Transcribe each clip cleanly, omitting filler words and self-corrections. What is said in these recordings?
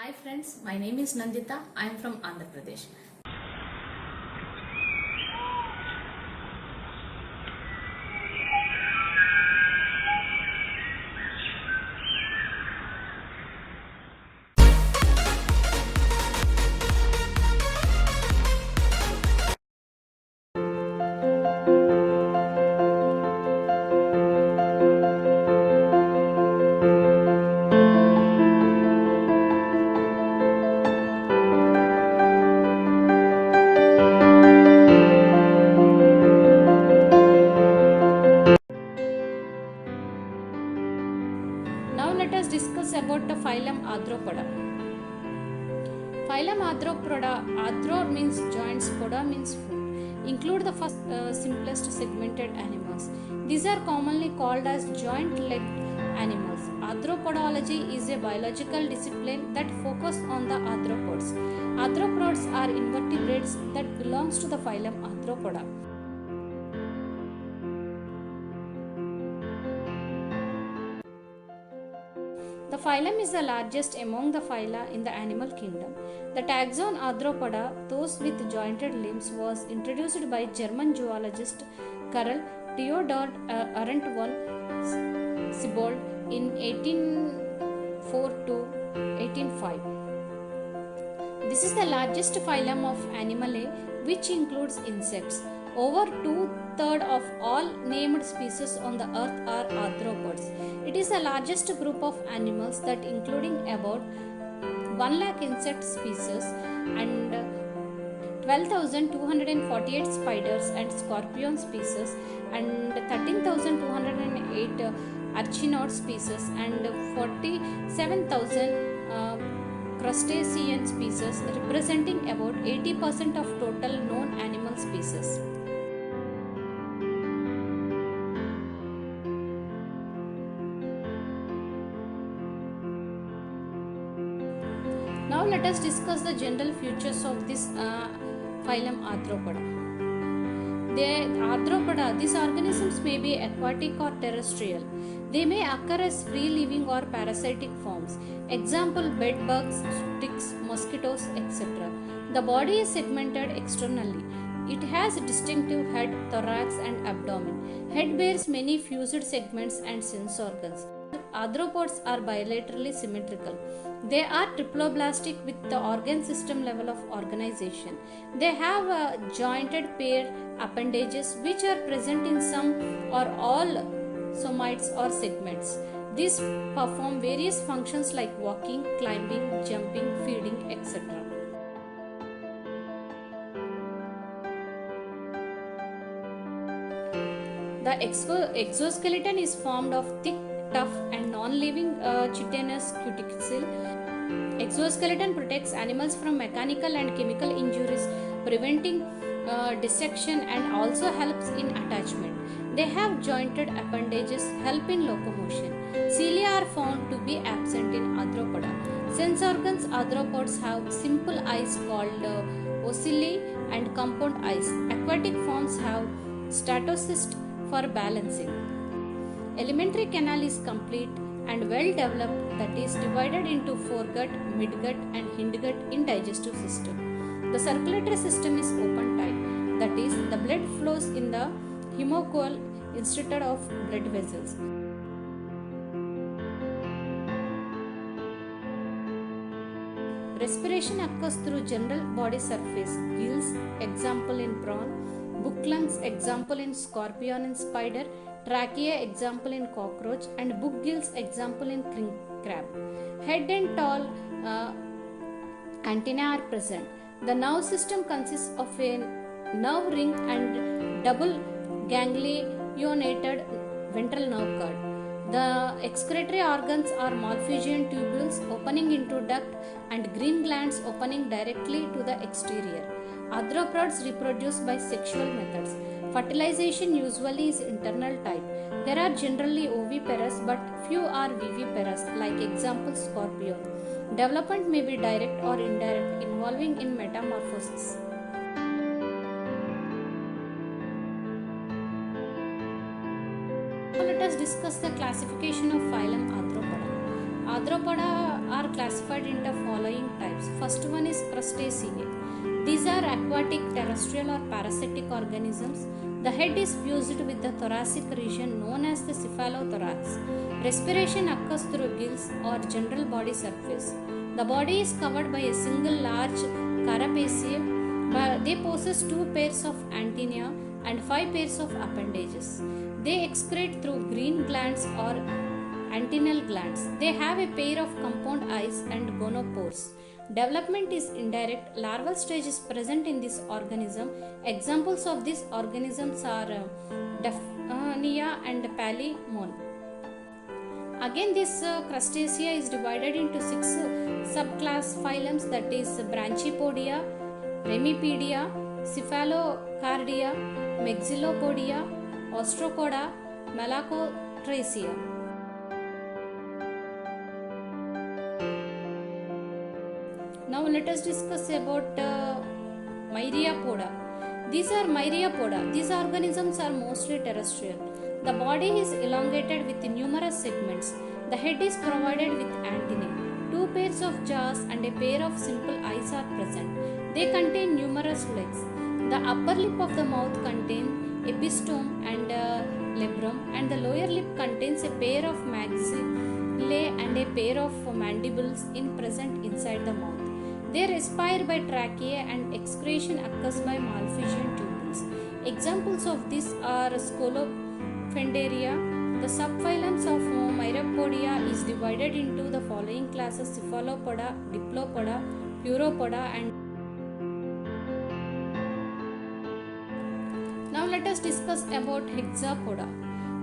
Hi friends, my name is Nandita. I am from Andhra Pradesh. Now let us discuss about the phylum Arthropoda. Phylum Arthropoda, Arthro means joints, poda means foot. Include the first simplest segmented animals. These are commonly called as joint-legged animals. Arthropodology is a biological discipline that focuses on the arthropods. Arthropods are invertebrates that belongs to the phylum Arthropoda. The phylum is the largest among the phyla in the animal kingdom. The taxon Arthropoda, those with jointed limbs, was introduced by German zoologist Karl Theodor Arendt von Siebold in 1804 to 1805. This is the largest phylum of Animalae, which includes insects. Over two-thirds of all named species on the earth are arthropods. It is the largest group of animals that including about 1 lakh insect species and 12,248 spiders and scorpion species and 13,208 arachnid species and 47,000 crustacean species, representing about 80% of total known animal species. Now let us discuss the general features of this phylum Arthropoda. These organisms may be aquatic or terrestrial. They may occur as free living or parasitic forms. Example: bed bugs, ticks, mosquitoes, etc. The body is segmented externally. It has distinctive head, thorax, and abdomen. Head bears many fused segments and sense organs. Arthropods are bilaterally symmetrical. They are triploblastic with the organ system level of organization. They have jointed pair appendages which are present in some or all somites or segments. These perform various functions like walking, climbing, jumping, feeding, etc. The exoskeleton is formed of thick, tough and non-living chitinous cuticle. Exoskeleton protects animals from mechanical and chemical injuries, preventing dissection and also helps in attachment. They have jointed appendages, help in locomotion. Cilia are found to be absent in Arthropoda. Sense organs: arthropods have simple eyes called ocelli and compound eyes. Aquatic forms have statocyst for balancing. Alimentary canal is complete and well developed, that is divided into foregut, midgut and hindgut in digestive system. The circulatory system is open type, that is the blood flows in the hemocoel instead of blood vessels. Respiration occurs through general body surface. Gills, example in prawn. Book lungs, example in scorpion and spider. Trachea, example in cockroach. And book gills, example in king crab. Head and tall antennae are present. The nerve system consists of a nerve ring and double ganglionated ventral nerve cord. The excretory organs are Malpighian tubules opening into duct and green glands opening directly to the exterior. Arthropods reproduce by sexual methods. Fertilization usually is internal type. There are generally oviparous but few are viviparous, like example scorpion. Development may be direct or indirect, involving in metamorphosis. Now let us discuss the classification of phylum Arthropoda. Arthropoda are classified into following types. First one is Crustaceae. These are aquatic, terrestrial or parasitic organisms. The head is fused with the thoracic region known as the cephalothorax. Respiration occurs through gills or general body surface. The body is covered by a single large carapace. They possess 2 pairs of antennae and 5 pairs of appendages. They excrete through green glands or antennal glands. They have a pair of compound eyes and gonopores. Development is indirect. Larval stage is present in this organism. Examples of these organisms are Daphnia and Palymon. Again, this Crustacea is divided into 6 subclass phylums, that is Branchipodia, Remipedia, Cephalocardia, Maxillopodia, Ostrocoda, Malacotracea. Now let us discuss about Myriapoda. These are Myriapoda. These organisms are mostly terrestrial. The body is elongated with numerous segments. The head is provided with antennae. 2 pairs of jaws and a pair of simple eyes are present. They contain numerous legs. The upper lip of the mouth contains epistome and labrum, and the lower lip contains a pair of maxillae and a pair of mandibles present inside the mouth. They respire by trachea and excretion occurs by Malpighian tubules. Examples of this are Scolopendria. The subphylums of Myriapodia is divided into the following classes: Cephalopoda, Diplopoda, Pauropoda, and now let us discuss about Hexapoda.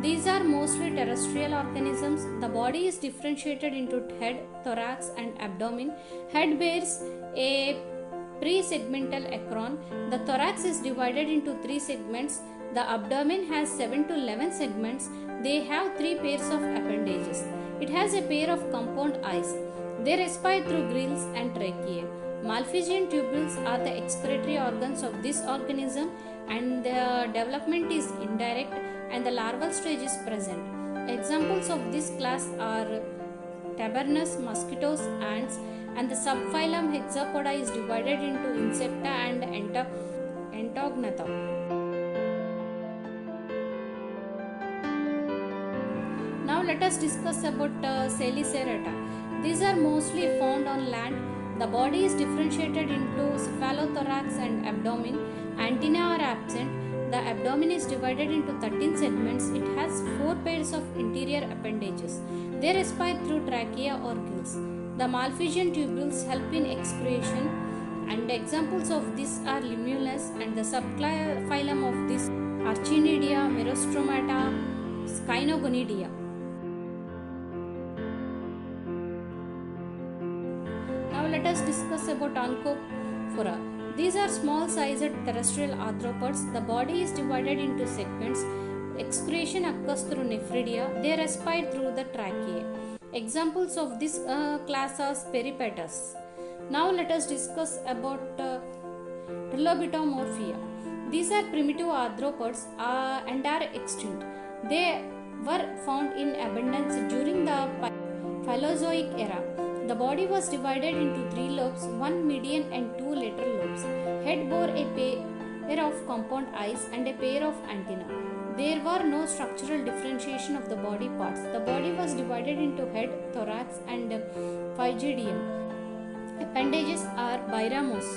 These are mostly terrestrial organisms. The body is differentiated into head, thorax, and abdomen. Head bears a pre-segmental acron. The thorax is divided into 3 segments. The abdomen has 7 to 11 segments. They have 3 pairs of appendages. It has a pair of compound eyes. They respire through gills and tracheae. Malpighian tubules are the excretory organs of this organism, and the development is indirect and the larval stage is present. Examples of this class are Tabernus, mosquitoes, ants, and the subphylum Hexapoda is divided into Insecta and Entognatha. Now let us discuss about Selicerata. These are mostly found on land. The body is differentiated into cephalothorax and abdomen. Antennae are absent. The abdomen is divided into 13 segments. It has 4 pairs of interior appendages. They respire through trachea or gills. The Malpighian tubules help in excretion, and examples of this are Limulus, and the subphylum of this Archinidia, Merostromata, Skynogonidia. Now let us discuss about Oncophora. These are small-sized terrestrial arthropods. The body is divided into segments. Excretion occurs through nephridia. They respire through the tracheae. Examples of this class are Peripatus. Now let us discuss about Trilobitomorphia. These are primitive arthropods and are extinct. They were found in abundance during the Paleozoic era. The body was divided into 3 lobes, 1 median and 2 lateral lobes. Head bore a pair of compound eyes and a pair of antennae. There were no structural differentiation of the body parts. The body was divided into head, thorax, and pygidium. Appendages are biramos.